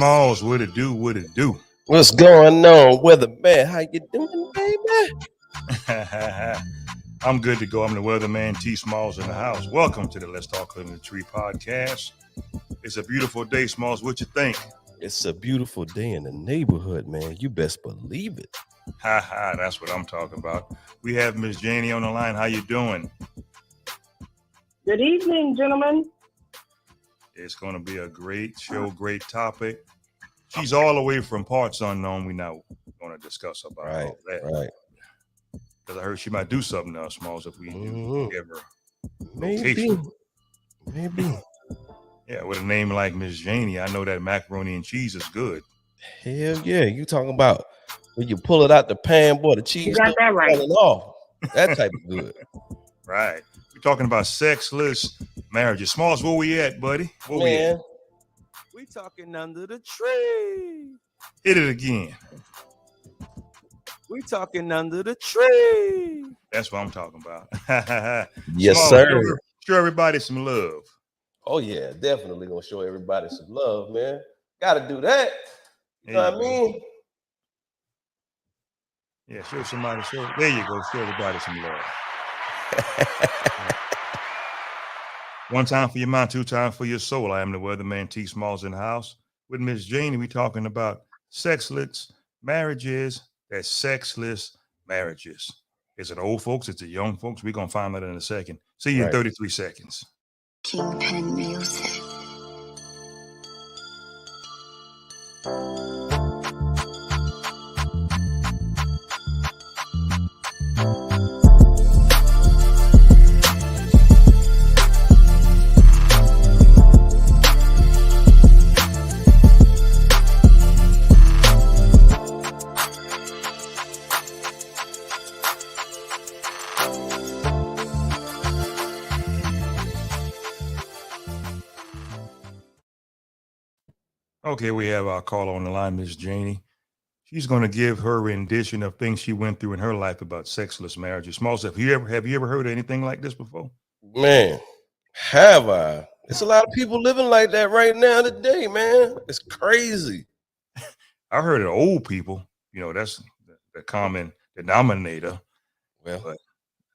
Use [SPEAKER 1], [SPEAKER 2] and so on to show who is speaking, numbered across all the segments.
[SPEAKER 1] Smalls, what it do, what it do.
[SPEAKER 2] What's going on, weatherman? How you doing, baby?
[SPEAKER 1] I'm good to go. I'm the weatherman, T Smalls in the house. Welcome to the Let's Talk Living the Tree podcast. It's a beautiful day, Smalls. What you think?
[SPEAKER 2] It's a beautiful day in the neighborhood, man. You best believe it.
[SPEAKER 1] That's what I'm talking about. We have Miss Jannie on the line. How you doing?
[SPEAKER 3] Good evening, gentlemen.
[SPEAKER 1] It's going to be a great show, great topic. She's all the way from parts unknown. We're not going to discuss about all that.
[SPEAKER 2] Right.
[SPEAKER 1] Because I heard she might do something else, Smalls, if we do give her
[SPEAKER 2] Maybe.
[SPEAKER 1] location.
[SPEAKER 2] Maybe.
[SPEAKER 1] Yeah, with a name like Miss Jannie, I know that macaroni and cheese is good.
[SPEAKER 2] Hell yeah. You talking about when you pull it out the pan, boy, the cheese
[SPEAKER 3] You got that right.
[SPEAKER 2] falling off. That type of good.
[SPEAKER 1] Right. We're talking about sexless marriages. Smalls, where we at, buddy? Where we
[SPEAKER 2] Man,
[SPEAKER 1] at?
[SPEAKER 2] we talking under the tree.
[SPEAKER 1] Hit it again.
[SPEAKER 2] We talking under the tree.
[SPEAKER 1] That's what I'm talking about.
[SPEAKER 2] Yes,
[SPEAKER 1] Smalls,
[SPEAKER 2] sir.
[SPEAKER 1] Show everybody some love.
[SPEAKER 2] Oh yeah, definitely gonna show everybody some love, man. Gotta do that. You know what I mean?
[SPEAKER 1] Yeah, show somebody. There you go. Show everybody some love. One time for your mind, two times for your soul. I am the weatherman, T Smalls in the house. With Miss Jannie, we talking about sexless marriages. That's sexless marriages. Is it old folks? Is it young folks? We're going to find out in a second. See you in 33 seconds.
[SPEAKER 4] Kingpin Music.
[SPEAKER 1] Okay, we have our caller on the line, Miss Jannie. She's going to give her rendition of things she went through in her life about sexless marriages. Smalls, have you ever heard of anything like this before?
[SPEAKER 2] Man, have I? It's a lot of people living like that right now today, man. It's crazy.
[SPEAKER 1] I heard of old people. You know, that's the common denominator.
[SPEAKER 2] Well,
[SPEAKER 1] but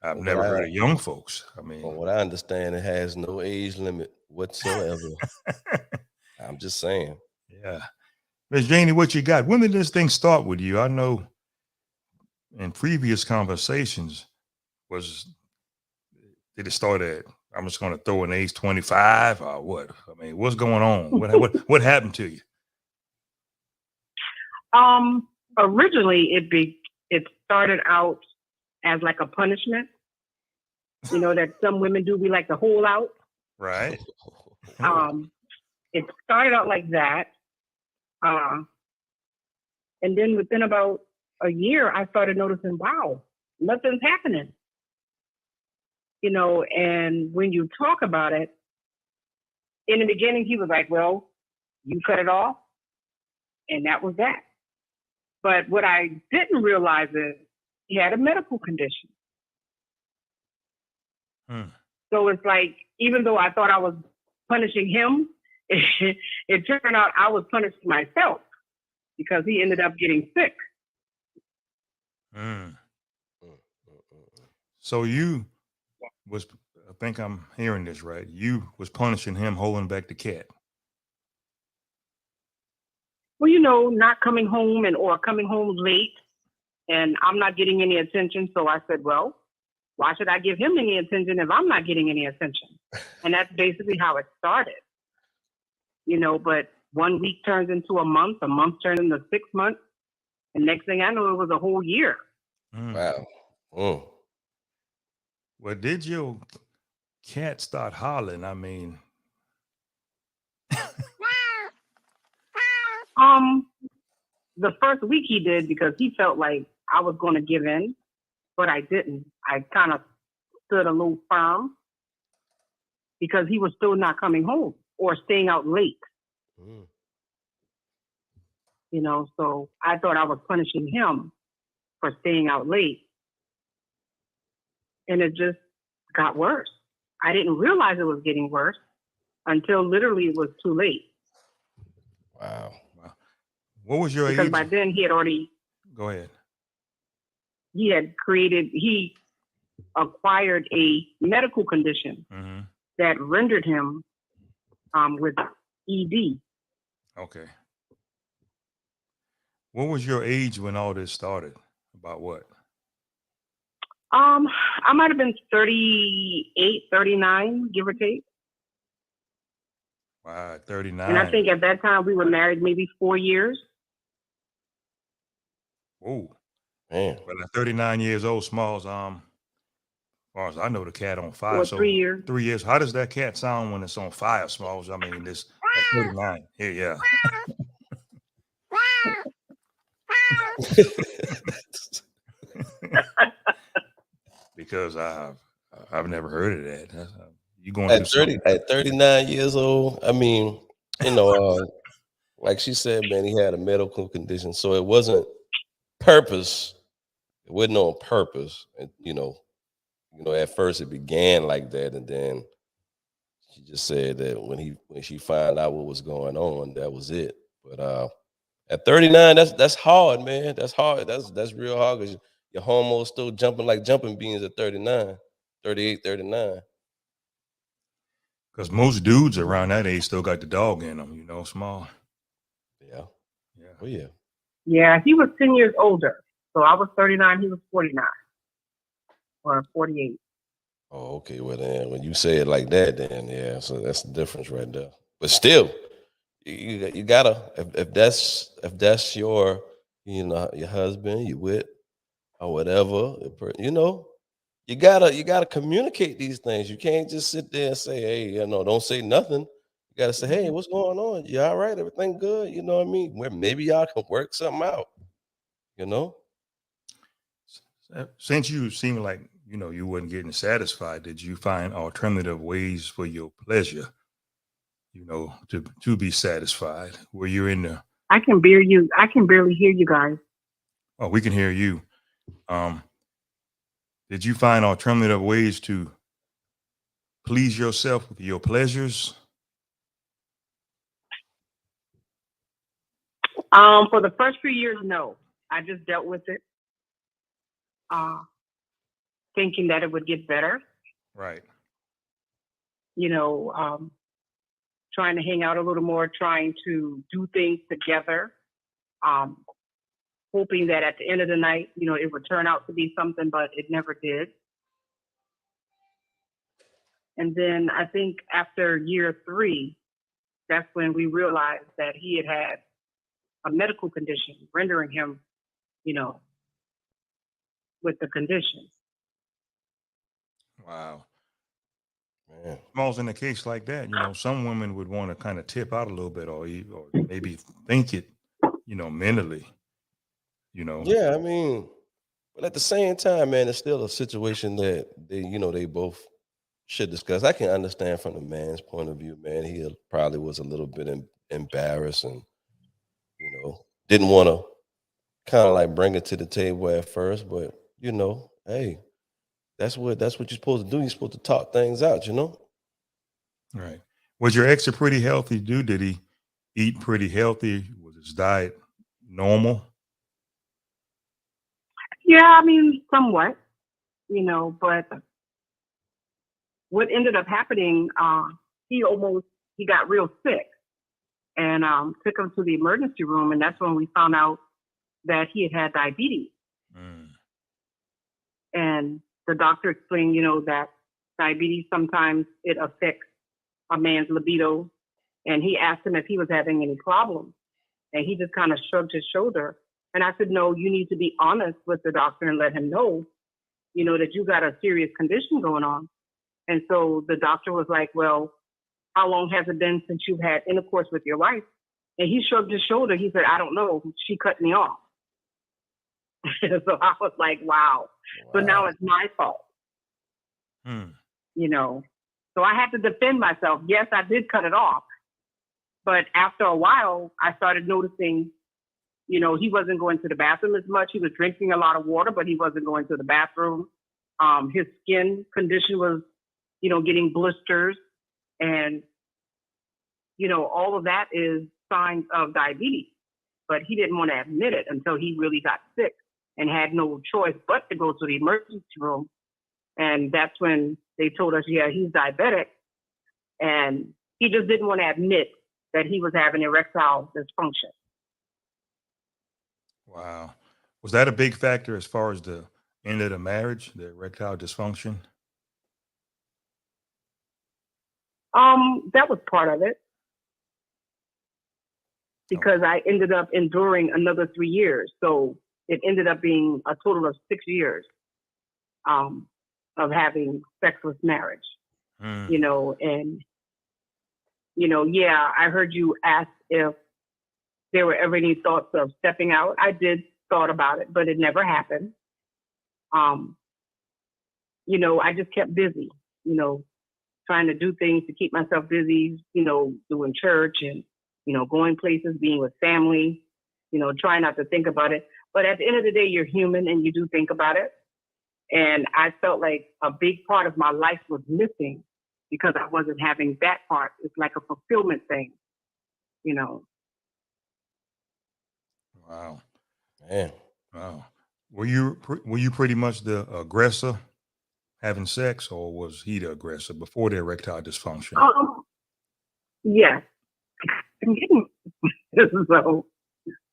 [SPEAKER 1] I've never heard of young folks. I mean,
[SPEAKER 2] from what I understand, it has no age limit whatsoever. I'm just saying.
[SPEAKER 1] Yeah. Miss Jannie, what you got? When did this thing start with you? I know in previous conversations did it start at, I'm just going to throw an age 25 or what? I mean, what's going on? What happened to you?
[SPEAKER 3] Originally it started out as like a punishment, you know, that some women do. We like to hold out.
[SPEAKER 1] Right.
[SPEAKER 3] It started out like that. And then within about a year, I started noticing, wow, nothing's happening. You know, and when you talk about it, in the beginning, he was like, well, you cut it off. And that was that. But what I didn't realize is he had a medical condition. So it's like, even though I thought I was punishing him, it turned out I was punishing myself because he ended up getting sick.
[SPEAKER 1] So you was, I think I'm hearing this right, you was punishing him holding back the cat.
[SPEAKER 3] Well, you know, not coming home or coming home late, and I'm not getting any attention. So I said, well, why should I give him any attention if I'm not getting any attention? And that's basically how it started. You know, but 1 week turns into a month turns into 6 months. And next thing I know, it was a whole year.
[SPEAKER 2] Wow.
[SPEAKER 1] Well, did your cat start hollering? I mean,
[SPEAKER 3] the first week he did because he felt like I was going to give in, but I didn't. I kind of stood a little firm because he was still not coming home or staying out late. You know, so I thought I was punishing him for staying out late. And it just got worse. I didn't realize it was getting worse until literally it was too late.
[SPEAKER 2] Wow.
[SPEAKER 1] What was your
[SPEAKER 3] because
[SPEAKER 1] age?
[SPEAKER 3] by then he
[SPEAKER 1] Go ahead.
[SPEAKER 3] he acquired a medical condition
[SPEAKER 1] Mm-hmm.
[SPEAKER 3] that rendered him with ED.
[SPEAKER 1] Okay. What was your age when all this started? About what?
[SPEAKER 3] I might have been 38, 39, give or take.
[SPEAKER 1] Wow, 39.
[SPEAKER 3] And I think at that time we were married maybe 4 years.
[SPEAKER 1] Whoa.
[SPEAKER 2] Man.
[SPEAKER 1] Well, at 39 years old, Smalls, as far as I know, the cat on fire.
[SPEAKER 3] Or
[SPEAKER 1] So
[SPEAKER 3] 3 years.
[SPEAKER 1] 3 years. How does that cat sound when it's on fire, Smalls? I mean, this at 39. Yeah. Because I've never heard of that. You going through something?
[SPEAKER 2] At 39 years old, I mean, like she said, man, he had a medical condition, so it wasn't purpose. It wasn't on purpose, and at first it began like that, and then she just said that when she found out what was going on, that was it. But at 39, that's hard, man. That's hard. That's real hard because your hormones still jumping like jumping beans at 39, 38, 39.
[SPEAKER 1] Because most dudes around that age still got the dog in them, Small.
[SPEAKER 2] Yeah.
[SPEAKER 1] Yeah.
[SPEAKER 2] Oh yeah.
[SPEAKER 3] Yeah, he was 10 years older. So I was 39, he was 49 or 48.
[SPEAKER 2] Oh, okay. Well, then when you say it like that, then yeah, so that's the difference right there. But still, you gotta if that's your your husband you with or whatever, you gotta communicate these things. You can't just sit there and say, hey, don't say nothing. You gotta say, hey, what's going on? You all right? Everything good? You know what I mean? Where maybe y'all can work something out.
[SPEAKER 1] Since you seem like you wasn't getting satisfied, did you find alternative ways for your pleasure? To be satisfied. Were you in the?
[SPEAKER 3] I can barely hear you guys.
[SPEAKER 1] Oh, we can hear you. Did you find alternative ways to please yourself with your pleasures?
[SPEAKER 3] For the first few years, no. I just dealt with it, thinking that it would get better.
[SPEAKER 1] Right.
[SPEAKER 3] Trying to hang out a little more, trying to do things together, hoping that at the end of the night, it would turn out to be something, but it never did. And then I think after year 3, that's when we realized that he had a medical condition rendering him, with the condition.
[SPEAKER 1] Wow.
[SPEAKER 2] Man.
[SPEAKER 1] Smalls, in a case like that, some women would want to kind of tip out a little bit or maybe think it, mentally,
[SPEAKER 2] Yeah, I mean, but at the same time, man, it's still a situation that they both should discuss. I can understand from the man's point of view, man. He probably was a little bit embarrassed and didn't want to kind of like bring it to the table at first, but hey, that's what you're supposed to do. You're supposed to talk things out,
[SPEAKER 1] Right. Was your ex a pretty healthy dude? Did he eat pretty healthy? Was his diet normal?
[SPEAKER 3] Yeah, I mean, somewhat, but what ended up happening, he got real sick and took him to the emergency room. And that's when we found out that he had diabetes. And the doctor explained, that diabetes, sometimes it affects a man's libido. And he asked him if he was having any problems. And he just kind of shrugged his shoulder. And I said, no, you need to be honest with the doctor and let him know, that you got a serious condition going on. And so the doctor was like, well, how long has it been since you've had intercourse with your wife? And he shrugged his shoulder. He said, I don't know. She cut me off. So I was like, wow. So now it's my fault. So I had to defend myself. Yes, I did cut it off. But after a while, I started noticing, he wasn't going to the bathroom as much. He was drinking a lot of water, but he wasn't going to the bathroom. His skin condition was, getting blisters. And, all of that is signs of diabetes. but he didn't want to admit it until he really got sick and had no choice but to go to the emergency room. And that's when they told us, yeah, he's diabetic. And he just didn't want to admit that he was having erectile dysfunction.
[SPEAKER 1] Wow. Was that a big factor as far as the end of the marriage, the erectile dysfunction?
[SPEAKER 3] That was part of it, because I ended up enduring another 3 years. So it ended up being a total of 6 years of having sexless marriage,
[SPEAKER 1] Mm.
[SPEAKER 3] you know, and, you know, yeah, I heard you ask if there were ever any thoughts of stepping out. I did thought about it, but it never happened. You know, I just kept busy, you know, trying to do things to keep myself busy, you know, doing church and, you know, going places, being with family, you know, trying not to think about it. But at the end of the day, you're human and you do think about it. And I felt like a big part of my life was missing because I wasn't having that part. It's like a fulfillment thing, you know.
[SPEAKER 1] Wow.
[SPEAKER 2] Man.
[SPEAKER 1] Wow. Were you pretty much the aggressor having sex, or was he the aggressor before the erectile dysfunction?
[SPEAKER 3] Yes. So,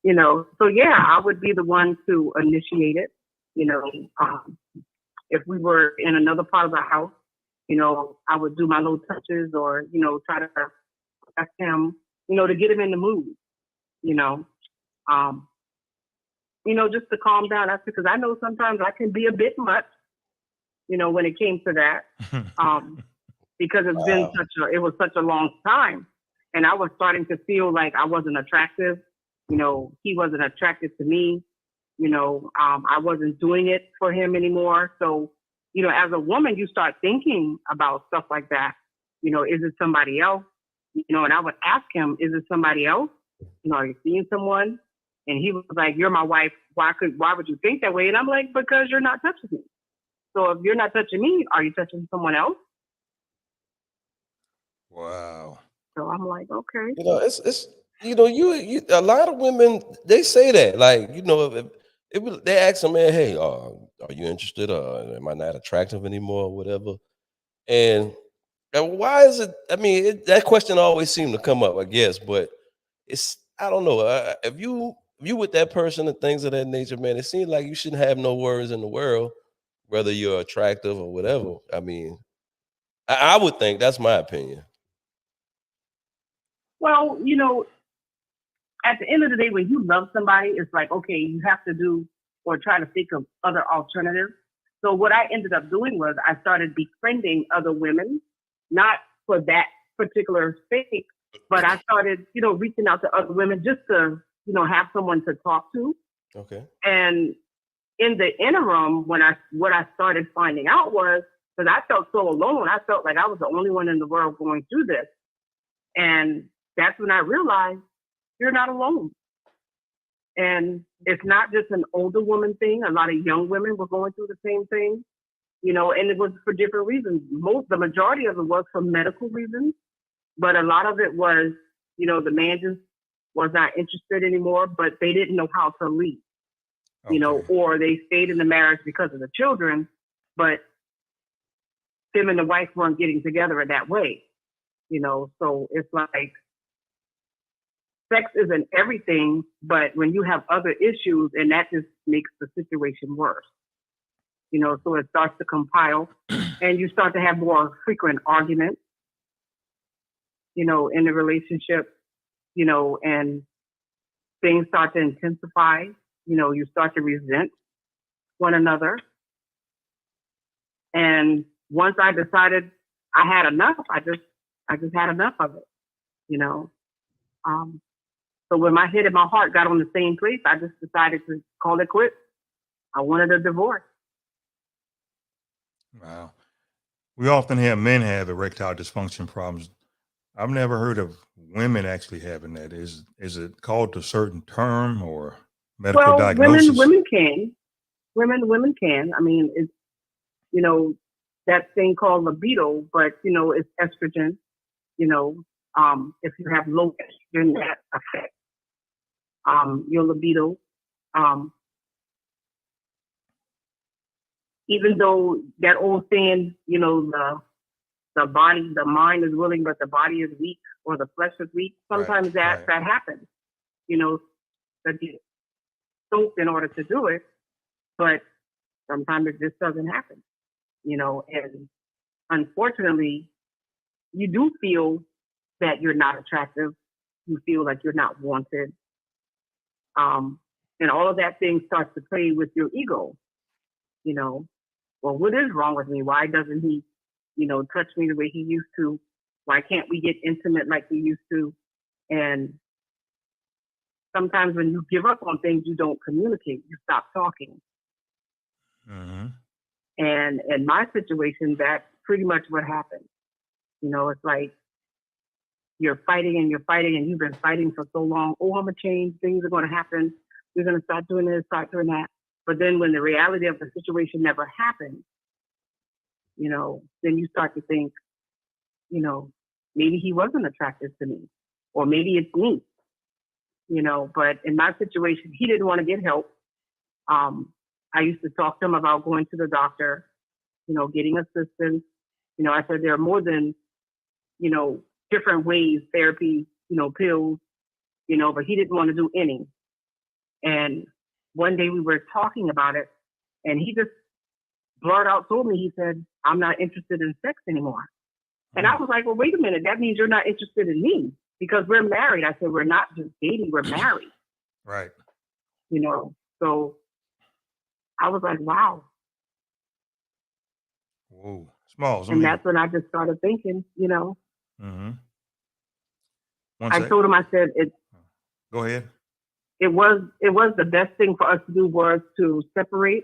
[SPEAKER 3] you know, so yeah, I would be the one to initiate it. You know, if we were in another part of the house, you know, I would do my little touches or, you know, try to ask him, you know, to get him in the mood, you know, just to calm down. That's because I know sometimes I can be a bit much, you know, when it came to that, because it's been it was such a long time. And I was starting to feel like I wasn't attractive. You know, he wasn't attracted to me. You know, I wasn't doing it for him anymore. So, you know, as a woman, you start thinking about stuff like that. You know, is it somebody else? You know, and I would ask him, is it somebody else? You know, are you seeing someone? And he was like, you're my wife. Why would you think that way? And I'm like, because you're not touching me. So if you're not touching me, are you touching someone else?
[SPEAKER 1] Wow.
[SPEAKER 3] So I'm like, okay.
[SPEAKER 2] You know, it's you know, you a lot of women, they say that, like, you know, if they ask a man, hey, are you interested, or am I not attractive anymore, or whatever? And why is it? I mean, that question always seemed to come up, I guess, but it's, I don't know. If you with that person and things of that nature, man, it seems like you shouldn't have no worries in the world, whether you're attractive or whatever. I mean, I would think that's my opinion.
[SPEAKER 3] Well, you know, at the end of the day, when you love somebody, it's like, okay, you have to do or try to think of other alternatives. So what I ended up doing was I started befriending other women, not for that particular space, but I started, you know, reaching out to other women just to, you know, have someone to talk to.
[SPEAKER 2] Okay.
[SPEAKER 3] And in the interim, what I started finding out was, because I felt so alone, I felt like I was the only one in the world going through this. And that's when I realized you're not alone. And it's not just an older woman thing. A lot of young women were going through the same thing, you know, and it was for different reasons. The majority of it was for medical reasons, but a lot of it was, you know, the man just was not interested anymore, but they didn't know how to leave, you know, or they stayed in the marriage because of the children, but them and the wife weren't getting together in that way, you know. So it's like, sex isn't everything, but when you have other issues, and that just makes the situation worse. You know, so it starts to compile and you start to have more frequent arguments, you know, in the relationship, you know, and things start to intensify. You know, you start to resent one another. And once I decided I had enough, I just had enough of it, you know. So when my head and my heart got on the same place, I just decided to call it quits. I wanted a divorce.
[SPEAKER 1] Wow. We often have men have erectile dysfunction problems. I've never heard of women actually having that. Is it called a certain term or medical diagnosis?
[SPEAKER 3] Women can. Women can. I mean, it's, you know, that thing called libido, but, you know, it's estrogen. You know, if you have low estrogen, that affects your libido. Even though that old saying, you know, the mind is willing, but the body is weak, or the flesh is weak. Sometimes that happens. You know, that you soak in order to do it, but sometimes it just doesn't happen. You know, and unfortunately, you do feel that you're not attractive. You feel like you're not wanted. And all of that thing starts to play with your ego. You know, well, what is wrong with me? Why doesn't he, you know, touch me the way he used to? Why can't we get intimate like we used to? And sometimes when you give up on things, you don't communicate. You stop talking.
[SPEAKER 1] Mm-hmm.
[SPEAKER 3] And in my situation, that's pretty much what happened. You know, it's like you're fighting and you've been fighting for so long. Oh, I'm going to change. Things are going to happen. We're going to start doing this, start doing that. But then when the reality of the situation never happens, you know, then you start to think, you know, maybe he wasn't attracted to me, or maybe it's me, you know. But in my situation, he didn't want to get help. I used to talk to him about going to the doctor, you know, getting assistance. You know, I said there are more than, you know, different ways, therapy, you know, pills, you know, but he didn't want to do any. And one day we were talking about it, and he just blurted out, told me, he said, I'm not interested in sex anymore. And I was like, well, wait a minute. That means you're not interested in me because we're married. I said, we're not just dating, we're married.
[SPEAKER 1] Right.
[SPEAKER 3] You know, so I was like, wow.
[SPEAKER 1] Whoa. Smalls.
[SPEAKER 3] And that's when I just started thinking, you know.
[SPEAKER 1] Mm-hmm.
[SPEAKER 3] I told him, I said,
[SPEAKER 1] go ahead.
[SPEAKER 3] It was the best thing for us to do was to separate,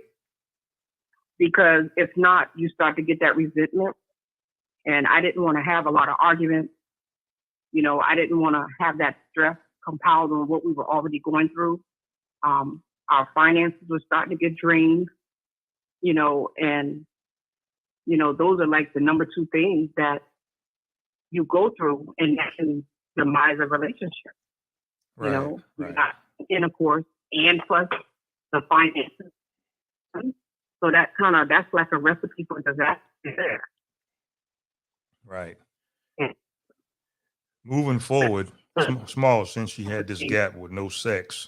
[SPEAKER 3] because if not, you start to get that resentment. And I didn't want to have a lot of arguments. You know, I didn't want to have that stress compiled on what we were already going through. Our finances were starting to get drained, you know, and, you know, those are like the number two things that you go through, and that can demise a relationship.
[SPEAKER 1] Right,
[SPEAKER 3] you know,
[SPEAKER 1] right.
[SPEAKER 3] Not intercourse, and plus the finances. So that's like a recipe for disaster there.
[SPEAKER 1] Right.
[SPEAKER 3] Yeah.
[SPEAKER 1] Moving forward, Small, since she had this gap with no sex,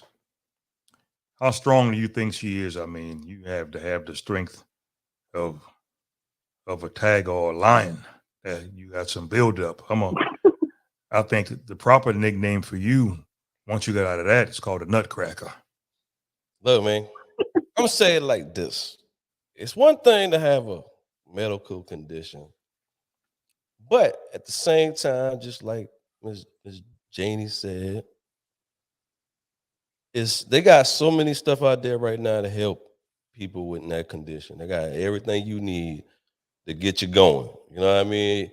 [SPEAKER 1] how strong do you think she is? I mean, you have to have the strength of a tiger or a lion. You got some buildup. I think the proper nickname for you, once you get out of that, it's called a nutcracker.
[SPEAKER 2] Look, man, I'm gonna say it like this. It's one thing to have a medical condition, but at the same time, just like Ms. Jannie said, they got so many stuff out there right now to help people with that condition. They got everything you need to get you going. You know what I mean?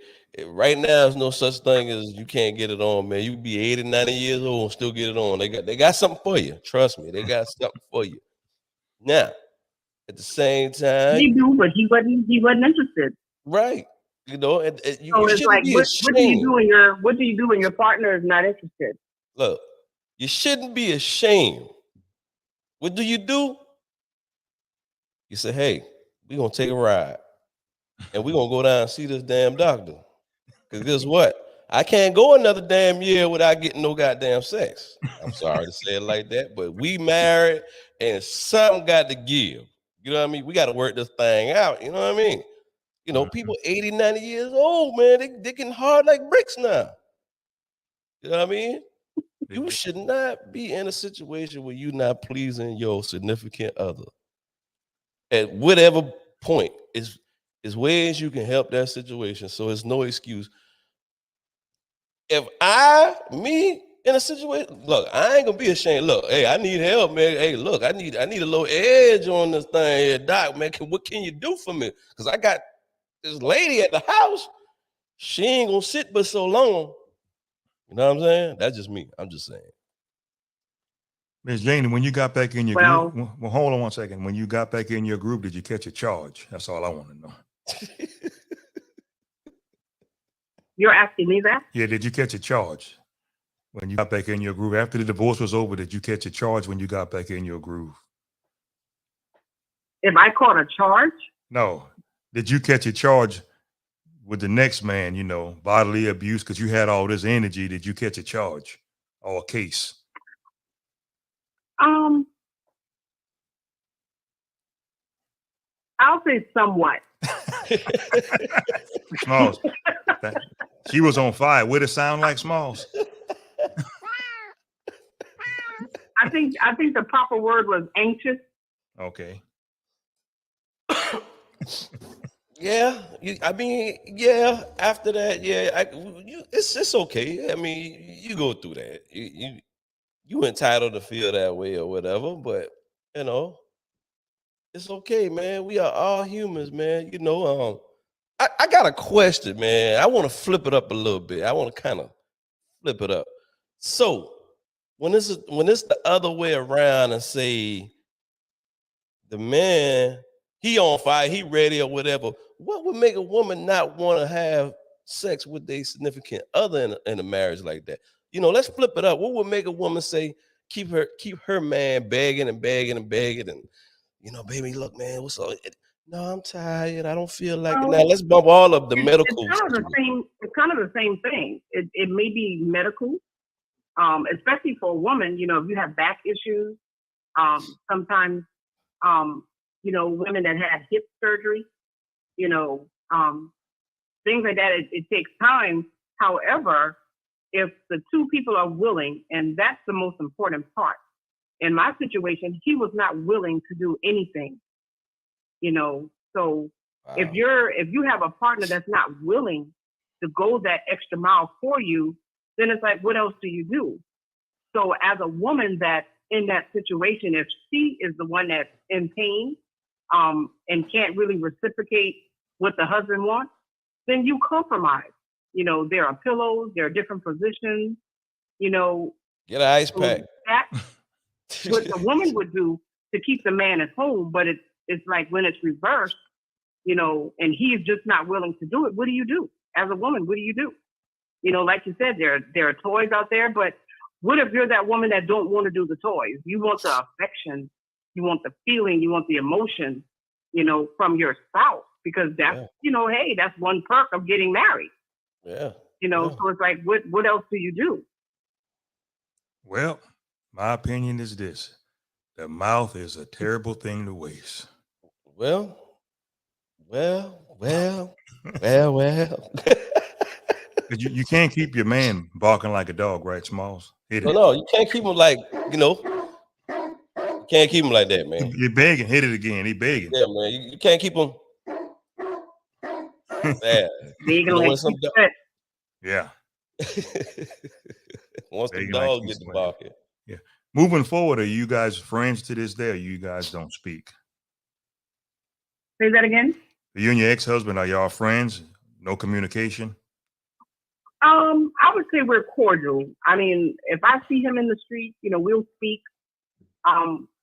[SPEAKER 2] Right now, there's no such thing as you can't get it on, man. You be 80, 90 years old and still get it on. They got something for you. Trust me, they got something for you. Now, at the same time,
[SPEAKER 3] they do, but he wasn't interested.
[SPEAKER 2] Right. You know, and you
[SPEAKER 3] So it's
[SPEAKER 2] shouldn't
[SPEAKER 3] like,
[SPEAKER 2] be
[SPEAKER 3] what do you
[SPEAKER 2] ashamed.
[SPEAKER 3] do when your partner is not interested?
[SPEAKER 2] Look, you shouldn't be ashamed. What do? You say, hey, we're gonna take a ride and we're gonna go down and see this damn doctor. Because guess what? I can't go another damn year without getting no goddamn sex. I'm sorry to say it like that, but we married and something got to give. You know what I mean? We got to work this thing out. You know what I mean? You know, people 80, 90 years old, man, they getting hard like bricks now. You know what I mean? You should not be in a situation where you're not pleasing your significant other. At whatever point, is ways you can help that situation. So it's no excuse. If me in a situation, look, I ain't gonna be ashamed. Look, hey, I need help, man. Hey, look, I need a little edge on this thing here, doc, man. What can you do for me? Because I got this lady at the house. She ain't gonna sit but so long. You know what I'm saying? That's just me. I'm just saying.
[SPEAKER 1] Ms. Jannie, when you got back in your group, well, hold on one second. When you got back in your group, did you catch a charge? That's all I want to know.
[SPEAKER 3] You're asking me that?
[SPEAKER 1] Yeah, did you catch a charge? when you got back in your groove? After the divorce was over, did you catch a charge when you got back in your groove?
[SPEAKER 3] If I caught a charge,
[SPEAKER 1] No. Did you catch a charge with the next man, bodily abuse, because you had all this energy? Did you catch a charge or a case?
[SPEAKER 3] I'll say somewhat.
[SPEAKER 1] Smalls. She was on fire. Would it sound like Smalls?
[SPEAKER 3] I think the proper word was anxious.
[SPEAKER 1] Okay.
[SPEAKER 2] Yeah, after that, it's okay. I mean, you go through that. You entitled to feel that way or whatever, but it's okay, man. We are all humans, man. I got a question, man. I want to flip it up a little bit. I want to kind of flip it up. So when it's the other way around and say the man, he on fire, he ready or whatever, what would make a woman not want to have sex with their significant other in a marriage like that? Let's flip it up. What would make a woman say keep her man begging and begging and begging and baby, look, man, what's up? No, I'm tired. I don't feel like it. Now let's bump all of the medical.
[SPEAKER 3] It's kind of the same thing. It may be medical, especially for a woman. If you have back issues, sometimes women that had hip surgery, things like that. It takes time. However, if the two people are willing, and that's the most important part. In my situation, he was not willing to do anything, so wow. If you have a partner that's not willing to go that extra mile for you, then it's like, what else do you do? So as a woman that's in that situation, if she is the one that's in pain, and can't really reciprocate what the husband wants, then you compromise. There are pillows, there are different positions,
[SPEAKER 2] Get an ice pack.
[SPEAKER 3] That's what the woman would do to keep the man at home, but it's like when it's reversed, and he's just not willing to do it, what do you do? As a woman, what do you do? Like you said, there are toys out there, but what if you're that woman that don't want to do the toys? You want the affection, you want the feeling, you want the emotion, from your spouse, because that's, hey, that's one perk of getting married.
[SPEAKER 2] Yeah.
[SPEAKER 3] So it's like, what else do you do?
[SPEAKER 1] Well, my opinion is this: the mouth is a terrible thing to waste.
[SPEAKER 2] Well.
[SPEAKER 1] You can't keep your man barking like a dog, right, Smalls?
[SPEAKER 2] No, you can't keep him like, you can't keep him like that, man.
[SPEAKER 1] You're begging, hit it again. He begging.
[SPEAKER 2] Yeah, man. You can't keep him. Yeah.
[SPEAKER 1] Yeah.
[SPEAKER 2] Once the dog gets barking.
[SPEAKER 1] Yeah. Moving forward, are you guys friends to this day, or you guys don't speak?
[SPEAKER 3] Say that again?
[SPEAKER 1] You and your ex-husband, are y'all friends? No communication?
[SPEAKER 3] I would say we're cordial. I mean, if I see him in the street, we'll speak.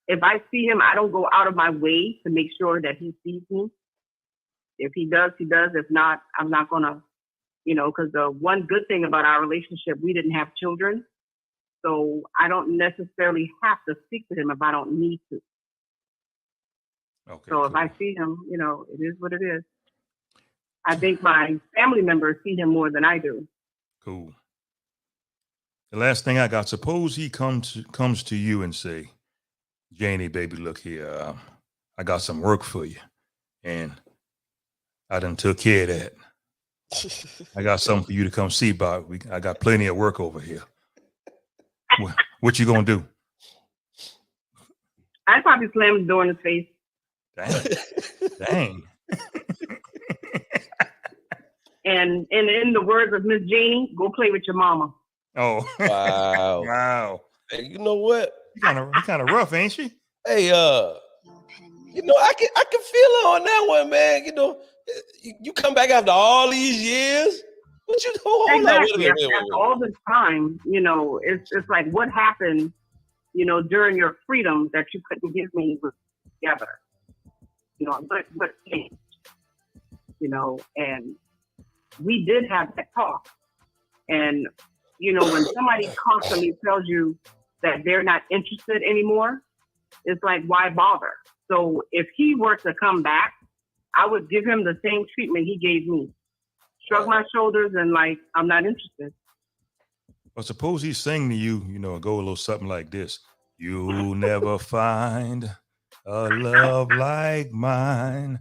[SPEAKER 3] If I see him, I don't go out of my way to make sure that he sees me. If he does, he does. If not, I'm not gonna, because the one good thing about our relationship, we didn't have children. So I don't necessarily have to speak to him if I don't need to.
[SPEAKER 1] Okay,
[SPEAKER 3] so cool. If I see him, it is what it is. I think my family members see him more than I do.
[SPEAKER 1] Cool. The last thing I got, suppose he comes to you and say, Jannie, baby, look here, I got some work for you. And I done took care of that. I got something for you to come see about. I got plenty of work over here. What you gonna do?
[SPEAKER 3] I'd probably slam the door in his face.
[SPEAKER 1] Dang.
[SPEAKER 3] And in the words of Miss Jannie, go play with your mama.
[SPEAKER 1] Oh.
[SPEAKER 2] Wow.
[SPEAKER 1] Wow.
[SPEAKER 2] Hey, you know what?
[SPEAKER 1] She kind of rough, ain't she?
[SPEAKER 2] Hey, I can feel her on that one, man. You come back after all these years. What you hold
[SPEAKER 3] exactly.
[SPEAKER 2] on,
[SPEAKER 3] After all this time, it's like what happened, during your freedom that you couldn't give me together. What changed? And we did have that talk. And you know, when somebody constantly tells you that they're not interested anymore, it's like, why bother? So if he were to come back, I would give him the same treatment he gave me. Shrug my shoulders and like, I'm not interested.
[SPEAKER 1] Well, suppose he sing to you, you know, go a little something like this. You'll never find a love like mine.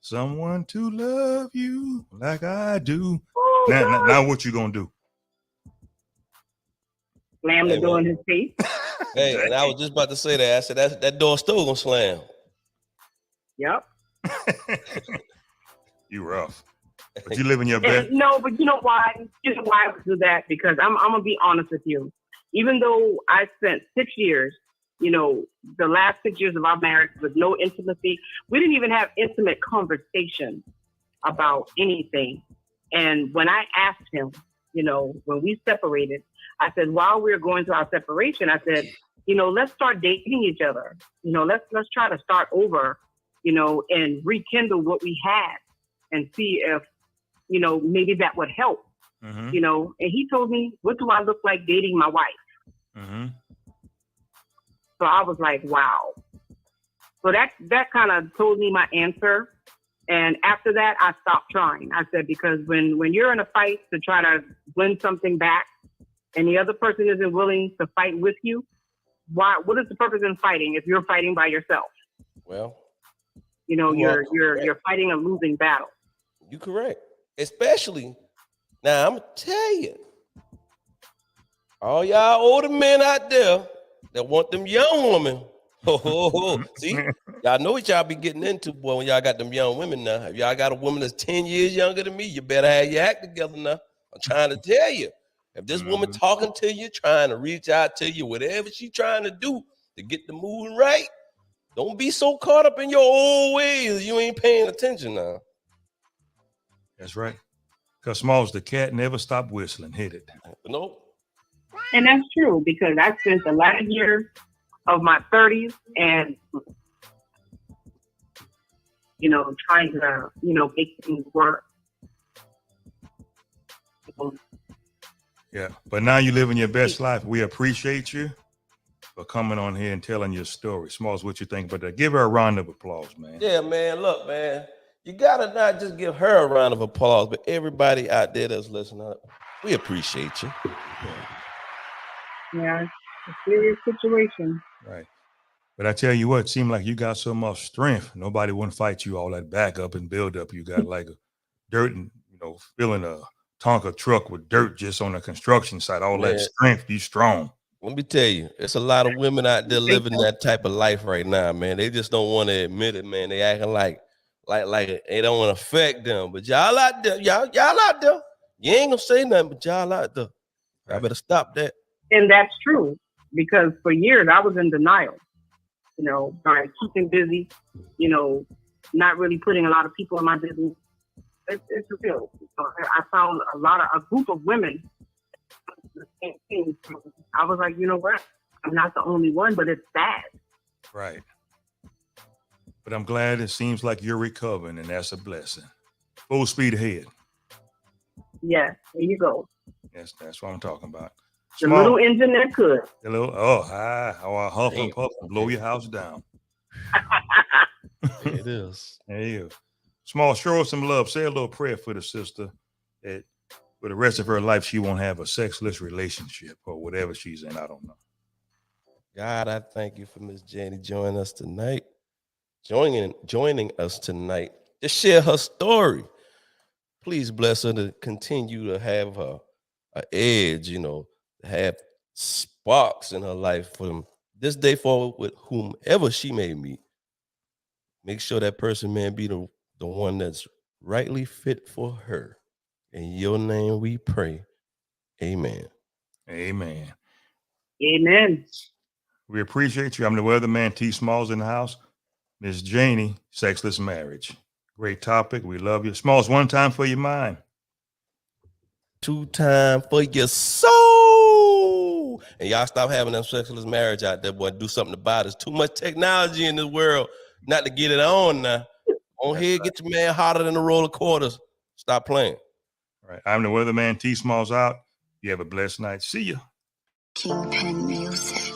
[SPEAKER 1] Someone to love you like I do. Now what you gonna do?
[SPEAKER 3] Slam the door in his face.
[SPEAKER 2] Hey, and I was just about to say that. I said that door still gonna slam.
[SPEAKER 3] Yep.
[SPEAKER 1] You rough. But you live in your bed.
[SPEAKER 3] No, but you know why? You know why I would do that? Because I'm gonna be honest with you. Even though I spent 6 years, you know, the last 6 years of our marriage with no intimacy, we didn't even have intimate conversations about anything. And when I asked him, you know, when we separated, I said, while we were going through our separation, I said, you know, let's start dating each other. You know, let's try to start over, you know, and rekindle what we had and see if, you know, maybe that would help.
[SPEAKER 1] Mm-hmm.
[SPEAKER 3] You know, and he told me, what do I look like dating my wife?
[SPEAKER 1] Mm-hmm.
[SPEAKER 3] So I was like, wow. So that kind of told me my answer. And after that, I stopped trying. I said, because when you're in a fight to try to win something back and the other person isn't willing to fight with you, what is the purpose in fighting if you're fighting by yourself?
[SPEAKER 2] Well,
[SPEAKER 3] you know, you're fighting a losing battle.
[SPEAKER 2] You correct. Especially now, I'm gonna tell you, all y'all older men out there that want them young women. See, y'all know what y'all be getting into, boy, when y'all got them young women now. If y'all got a woman that's 10 years younger than me, you better have your act together now. I'm trying to tell you. If this woman talking to you, trying to reach out to you, whatever she trying to do to get the mood right, don't be so caught up in your old ways. You ain't paying attention now.
[SPEAKER 1] That's right. Because Smalls, the cat never stopped whistling. Hit it.
[SPEAKER 2] Nope.
[SPEAKER 3] And that's true, because I spent the last year of my 30s and, you know, trying to, you know, make things work.
[SPEAKER 1] Yeah. But now you're living your best life. We appreciate you for coming on here and telling your story. Smalls, what you think about that? Give her a round of applause, man.
[SPEAKER 2] Yeah, man. Look, man. You gotta not just give her a round of applause, but everybody out there that's listening, we appreciate you.
[SPEAKER 3] Yeah, it's a serious situation.
[SPEAKER 1] Right. But I tell you what, it seemed like you got so much strength. Nobody wouldn't fight you all that backup and build up. You got like a dirt and, you know, filling a Tonka truck with dirt just on the construction site. All that strength, you strong.
[SPEAKER 2] Let me tell you, it's a lot of women out there living that type of life right now, man. They just don't want to admit it, man. They acting like it don't want to affect them. But y'all out there, y'all out there. You ain't gonna say nothing, but y'all out there. I better stop that.
[SPEAKER 3] And that's true, because for years I was in denial, you know, by keeping busy, you know, not really putting a lot of people in my business. It's real. I found a group of women. The same thing. I was like, you know what? I'm not the only one, but it's sad.
[SPEAKER 1] Right. But I'm glad it seems like you're recovering, and that's a blessing. Full speed ahead.
[SPEAKER 3] Yeah, there you go.
[SPEAKER 1] Yes, that's what I'm talking about.
[SPEAKER 3] The little engine that could.
[SPEAKER 1] The little, I huff and puff and blow your house down.
[SPEAKER 2] It is.
[SPEAKER 1] There you go. Small, show her some love. Say a little prayer for the sister that for the rest of her life she won't have a sexless relationship or whatever she's in. I don't know.
[SPEAKER 2] God, I thank you for Miss Jannie joining us tonight. Joining us tonight to share her story. Please bless her to continue to have an edge, you know, have sparks in her life from this day forward with whomever she may meet. Make sure that person, man, be the one that's rightly fit for her. In your name we pray. Amen.
[SPEAKER 1] Amen.
[SPEAKER 3] Amen.
[SPEAKER 1] We appreciate you. I'm the weatherman, T. Smalls in the house. Miss Jannie, Sexless Marriage. Great topic. We love you. Smalls, one time for your mind.
[SPEAKER 2] 2 times for your soul. And y'all stop having them sexless marriage out there, boy. Do something about it. There's too much technology in this world not to get it on now. On here, get your man hotter than a roll of quarters. Stop playing.
[SPEAKER 1] All right. I'm the weatherman, T. Smalls out. You have a blessed night. See ya.
[SPEAKER 4] Kingpin Music.